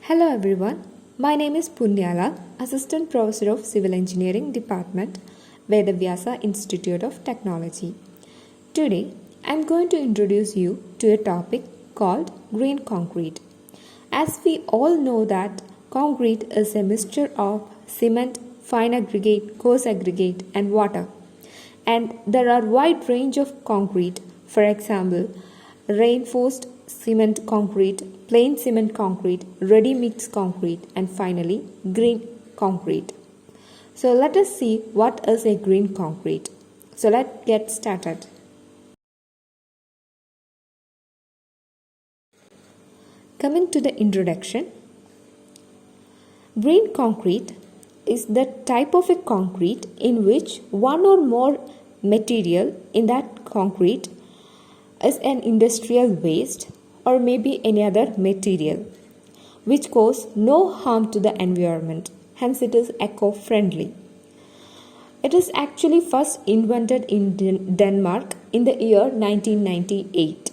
Hello everyone, my name is Punyala, Assistant Professor of Civil Engineering Department, Vedavyasa Institute of Technology. Today, I am going to introduce you to a topic called green concrete. As we all know that concrete is a mixture of cement, fine aggregate, coarse aggregate and water. And there are wide range of concrete, for example, reinforced cement concrete, plain cement concrete, ready mix concrete, and finally green concrete. So let us see what is a green concrete. So let's get started. Coming to the introduction, green concrete is the type of a concrete in which one or more material in that concrete is an industrial waste or maybe any other material which cause no harm to the environment, hence it is eco-friendly. It is actually first invented in Denmark in the year 1998.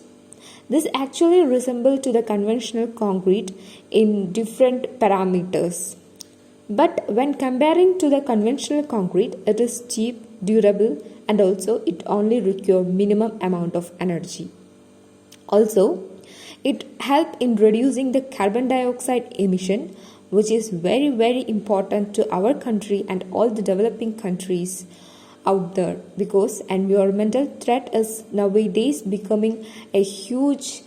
This actually resembles to the conventional concrete in different parameters. But when comparing to the conventional concrete, it is cheap, durable, and also it only requires minimum amount of energy. Also, it helps in reducing the carbon dioxide emission, which is very important to our country and all the developing countries out there, because environmental threat is nowadays becoming a huge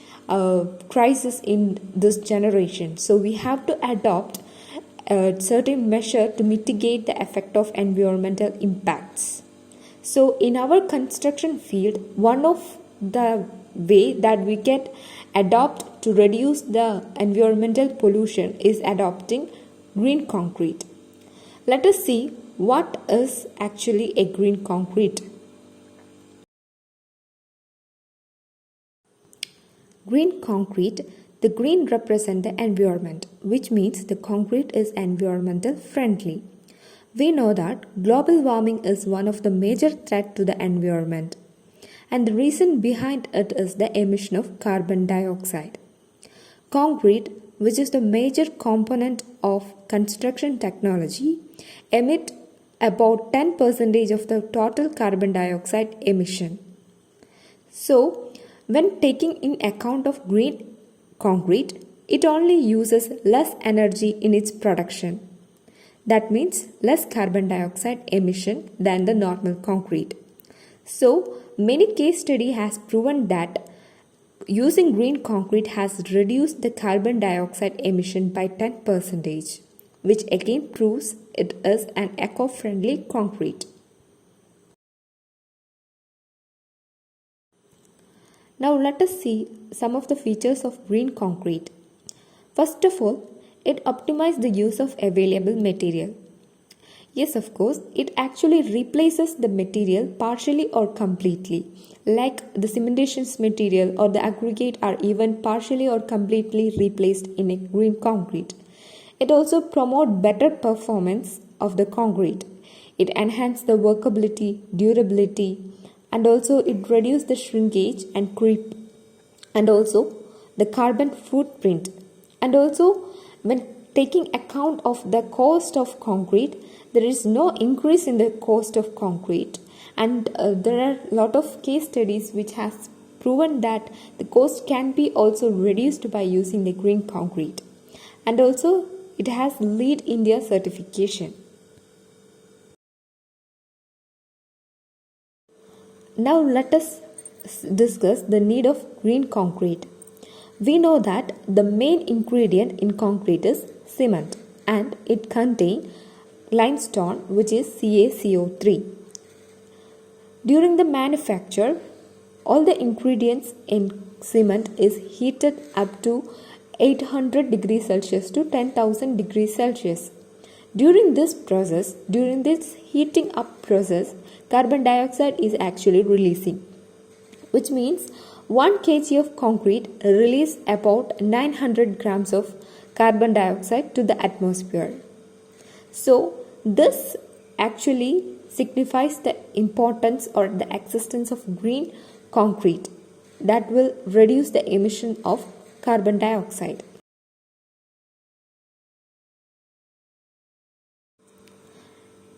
crisis in this generation. So we have to adopt a certain measure to mitigate the effect of environmental impacts. So in our construction field, one of the way that we can adopt to reduce the environmental pollution is adopting green concrete. Let us see what is actually a green concrete. Green concrete, the green represents the environment, which means the concrete is environmental friendly. We know that global warming is one of the major threats to the environment, and the reason behind it is the emission of carbon dioxide. Concrete, which is the major component of construction technology, emit about 10% of the total carbon dioxide emission. So, when taking in account of green concrete, it only uses less energy in its production. That means less carbon dioxide emission than the normal concrete. So, many case study has proven that using green concrete has reduced the carbon dioxide emission by 10%, which again proves it is an eco-friendly concrete. Now let us see some of the features of green concrete. First of all, it optimizes the use of available material. Yes, of course, it actually replaces the material partially or completely, like the cementations material or the aggregate are even partially or completely replaced in a green concrete. It also promotes better performance of the concrete. It enhances the workability, durability, and also it reduces the shrinkage and creep, and also the carbon footprint. And also, when taking account of the cost of concrete, there is no increase in the cost of concrete, and there are a lot of case studies which has proven that the cost can be also reduced by using the green concrete, and also it has LEED India certification. Now let us discuss the need of green concrete. We know that the main ingredient in concrete is cement, and it contains limestone, which is CaCO3. During the manufacture, all the ingredients in cement is heated up to 800 degrees Celsius to 10,000 degrees Celsius. During this heating up process, carbon dioxide is actually releasing, which means 1 kg of concrete releases about 900 grams of carbon dioxide to the atmosphere. So, this actually signifies the importance or the existence of green concrete that will reduce the emission of carbon dioxide.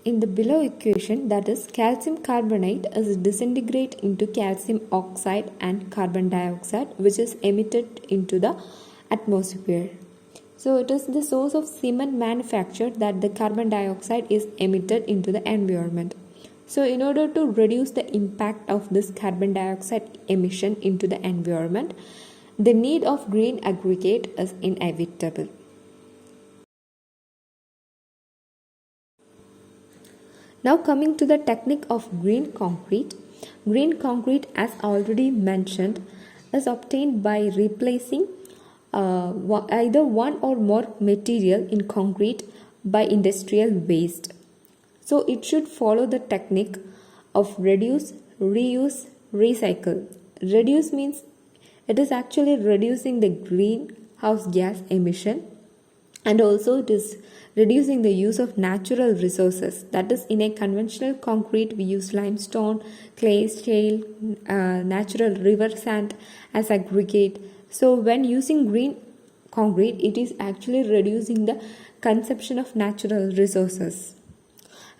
in the below equation, that is calcium carbonate is disintegrate into calcium oxide and carbon dioxide, which is emitted into the atmosphere. So it is the source of cement manufacture that the carbon dioxide is emitted into the environment. So in order to reduce the impact of this carbon dioxide emission into the environment, the need of green aggregate is inevitable. Now coming to the technique of green concrete. Green concrete, as already mentioned, is obtained by replacing either one or more material in concrete by industrial waste. So it should follow the technique of reduce, reuse, recycle. Reduce means it is actually reducing the greenhouse gas emission, and also it is reducing the use of natural resources. That is, in a conventional concrete we use limestone, clay, shale, natural river sand as aggregate. So when using green concrete, it is actually reducing the consumption of natural resources,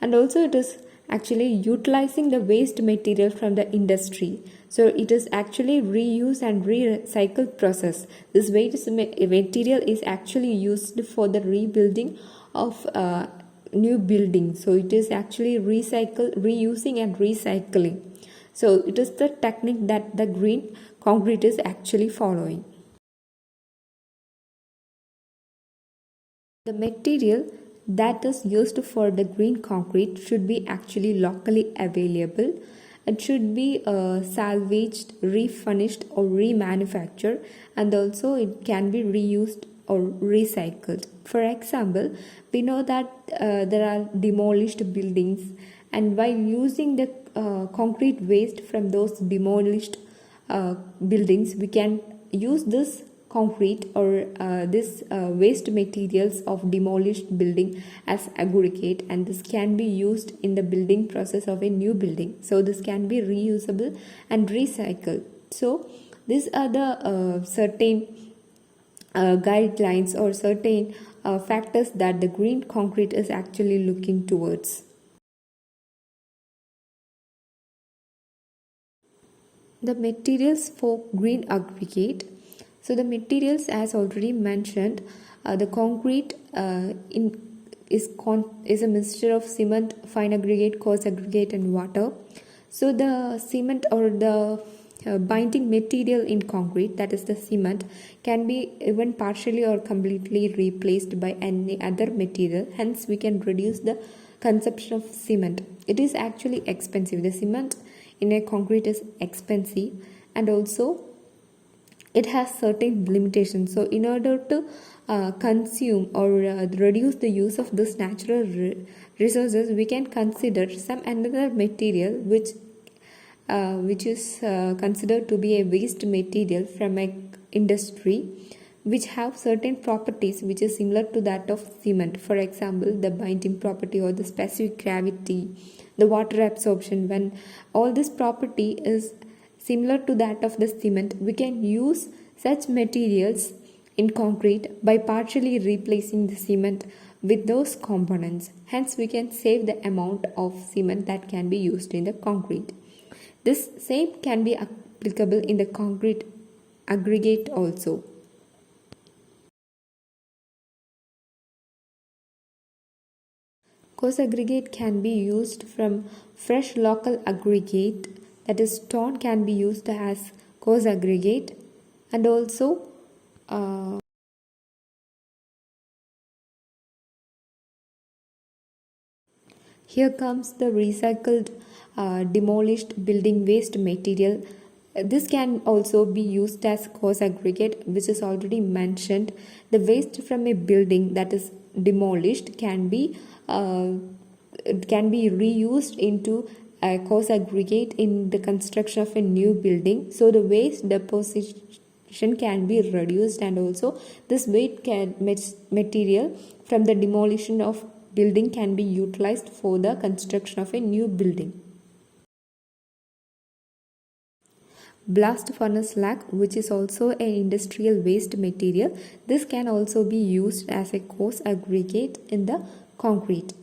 and also it is actually utilizing the waste material from the industry. So it is actually reuse and recycle process. This waste material is actually used for the rebuilding of new buildings. So it is actually reusing and recycling. So it is the technique that the green concrete is actually following. The material that is used for the green concrete should be actually locally available. It should be salvaged, refurnished or remanufactured, and also it can be reused or recycled. For example, we know that there are demolished buildings, and while using the concrete waste from those demolished buildings, we can use this concrete or this waste materials of demolished building as aggregate, and this can be used in the building process of a new building. So this can be reusable and recycled. So these are the certain guidelines or certain factors that the green concrete is actually looking towards. The materials for green aggregate. So the materials, as already mentioned, the concrete is a mixture of cement, fine aggregate, coarse aggregate and water. So the cement or the binding material in concrete, that is the cement, can be even partially or completely replaced by any other material. Hence we can reduce the consumption of cement. It is actually expensive. The cement in a concrete is expensive, and also it has certain limitations. So in order to consume or reduce the use of this natural resources, we can consider some another material which is considered to be a waste material from a industry, which have certain properties which is similar to that of cement. For example, the binding property or the specific gravity, the water absorption. When all this property is similar to that of the cement, we can use such materials in concrete by partially replacing the cement with those components. Hence we can save the amount of cement that can be used in the concrete. This same can be applicable in the concrete aggregate also. Coarse aggregate can be used from fresh local aggregate, that is stone can be used as coarse aggregate, and also here comes the recycled demolished building waste material. This can also be used as coarse aggregate, which is already mentioned. The waste from a building that is demolished can be reused into a coarse aggregate in the construction of a new building. So the waste deposition can be reduced, and also this waste material from the demolition of building can be utilized for the construction of a new building. Blast furnace slag, which is also an industrial waste material, this can also be used as a coarse aggregate in the concrete.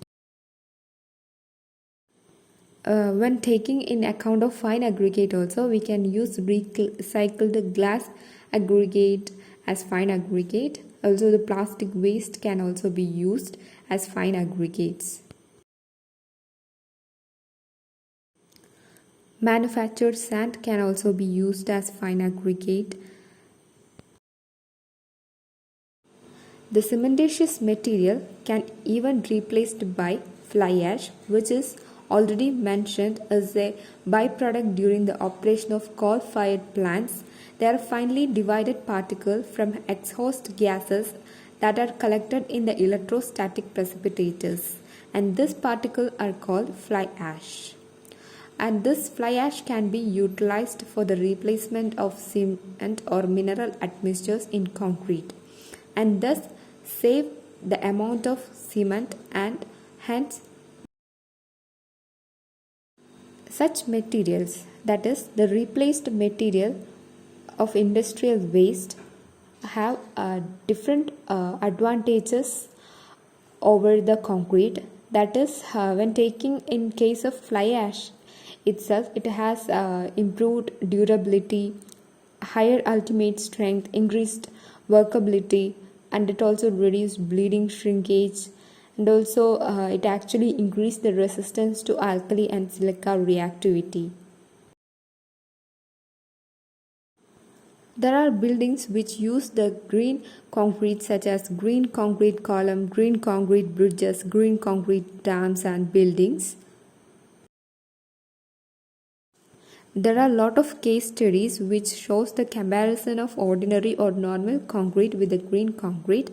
When taking in account of fine aggregate also, we can use recycled glass aggregate as fine aggregate. Also the plastic waste can also be used as fine aggregates. Manufactured sand can also be used as fine aggregate. The cementitious material can even be replaced by fly ash, which is already mentioned as a byproduct during the operation of coal-fired plants. They are finely divided particles from exhaust gases that are collected in the electrostatic precipitators, and these particles are called fly ash. And this fly ash can be utilized for the replacement of cement or mineral admixtures in concrete, and thus save the amount of cement, and hence such materials, that is the replaced material of industrial waste, have different advantages over the concrete. That is, when taking in case of fly ash itself, it has improved durability, higher ultimate strength, increased workability, and it also reduced bleeding shrinkage, and also it actually increased the resistance to alkali and silica reactivity. There are buildings which use the green concrete, such as green concrete column, green concrete bridges, green concrete dams and buildings. There are a lot of case studies which shows the comparison of ordinary or normal concrete with the green concrete.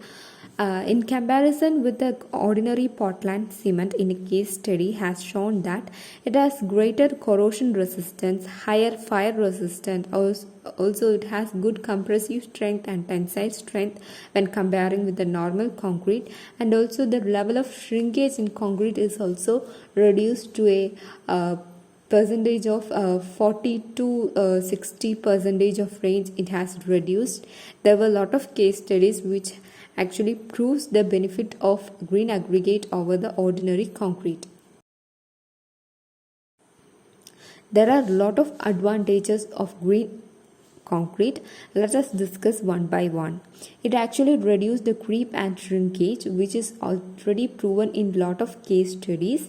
In comparison with the ordinary Portland cement, in a case study has shown that it has greater corrosion resistance, higher fire resistance, also it has good compressive strength and tensile strength when comparing with the normal concrete, and also the level of shrinkage in concrete is also reduced to a percentage of 40 to 60 percentage of range it has reduced. There were a lot of case studies which actually proves the benefit of green aggregate over the ordinary concrete. There are a lot of advantages of green concrete. Let us discuss one by one. It actually reduces the creep and shrinkage, which is already proven in lot of case studies,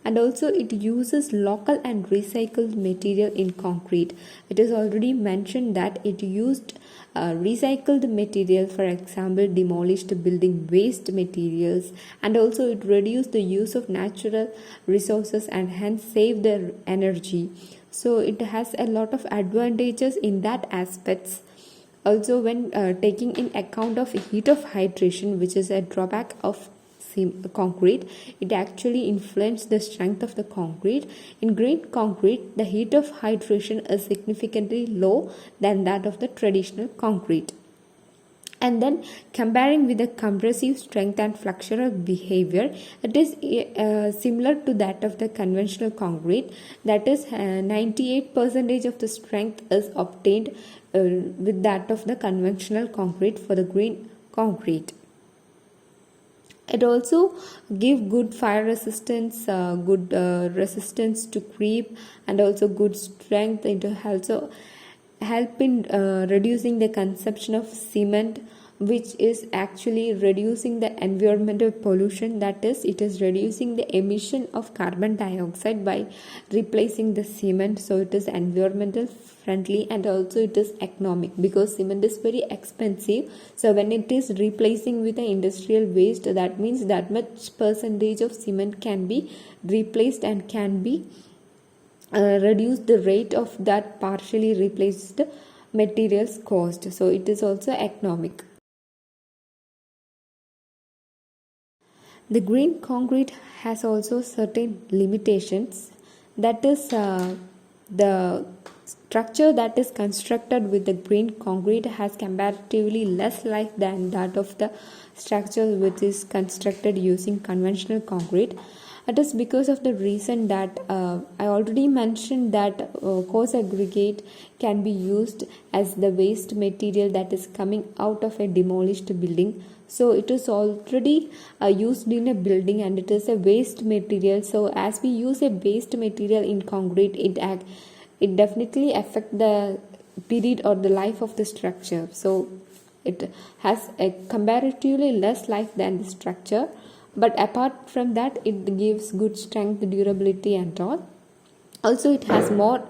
and also it uses local and recycled material in concrete. It is already mentioned that it used recycled material, for example demolished building waste materials, and also it reduced the use of natural resources and hence save the energy. So it has a lot of advantages in that aspects. Also, when taking in account of heat of hydration, which is a drawback of concrete, it actually influences the strength of the concrete. In green concrete, the heat of hydration is significantly low than that of the traditional concrete. And then comparing with the compressive strength and flexural behavior, it is similar to that of the conventional concrete. That is 98% of the strength is obtained with that of the conventional concrete for the green concrete. It also give good fire resistance, good resistance to creep, and also good strength. It also help in reducing the consumption of cement, which is actually reducing the environmental pollution. That is, it is reducing the emission of carbon dioxide by replacing the cement. So it is environmental friendly, and also it is economic because cement is very expensive. So when it is replacing with the industrial waste, that means that much percentage of cement can be replaced and can be reduce the rate of that partially replaced materials cost. So it is also economic. The green concrete has also certain limitations. That is, the structure that is constructed with the green concrete has comparatively less life than that of the structure which is constructed using conventional concrete. It is because of the reason that I already mentioned that coarse aggregate can be used as the waste material that is coming out of a demolished building. So it is already used in a building and it is a waste material. So as we use a waste material in concrete, it definitely affect the period or the life of the structure. So it has a comparatively less life than the structure, but apart from that it gives good strength, durability and all. Also it has more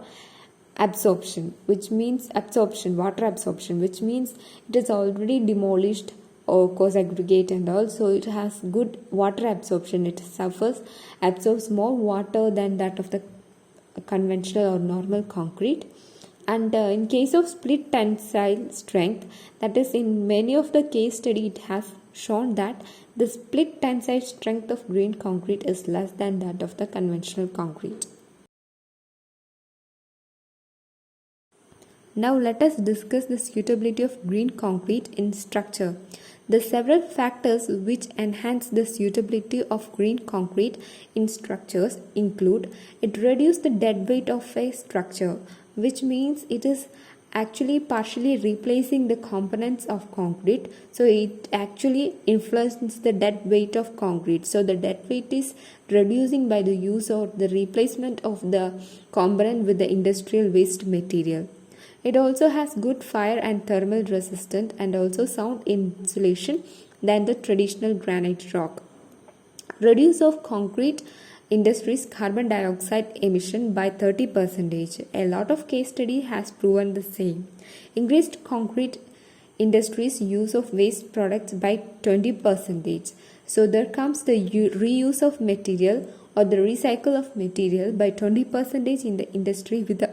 absorption, which means water absorption, which means it is already demolished or coarse aggregate, and also it has good water absorption. It absorbs more water than that of the conventional or normal concrete. And in case of split tensile strength, that is, in many of the case study it has shown that the split tensile strength of green concrete is less than that of the conventional concrete. Now let us discuss the suitability of green concrete in structure. The several factors which enhance the suitability of green concrete in structures include: it reduces the dead weight of a structure, which means it is actually partially replacing the components of concrete. So it actually influences the dead weight of concrete. So the dead weight is reducing by the use or the replacement of the component with the industrial waste material. It also has good fire and thermal resistant and also sound insulation than the traditional granite rock. Reduce of concrete industries carbon dioxide emission by 30%. A lot of case study has proven the same. Increased concrete industries use of waste products by 20%. So there comes the reuse of material or the recycle of material by 20% in the industry with the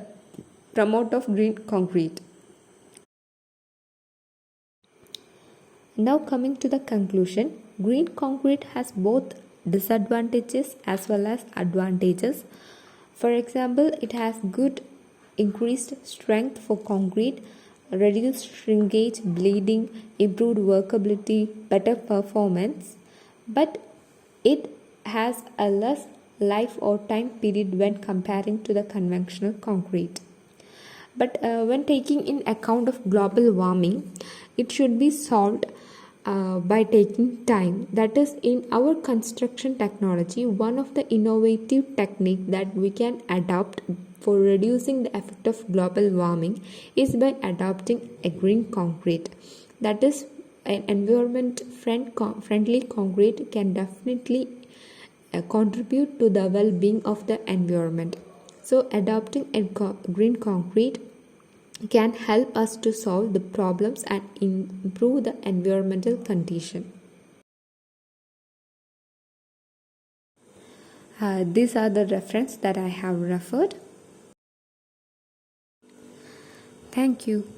promote of green concrete. Now coming to the conclusion, green concrete has both disadvantages as well as advantages. For example, it has good increased strength for concrete, reduced shrinkage, bleeding, improved workability, better performance, but it has a less life or time period when comparing to the conventional concrete. But when taking in account of global warming, it should be solved by taking time. That is, in our construction technology, one of the innovative technique that we can adopt for reducing the effect of global warming is by adopting a green concrete. That is, an environment friendly concrete can definitely contribute to the well-being of the environment. So adopting a green concrete can help us to solve the problems and improve the environmental condition. These are the references that I have referred. Thank you.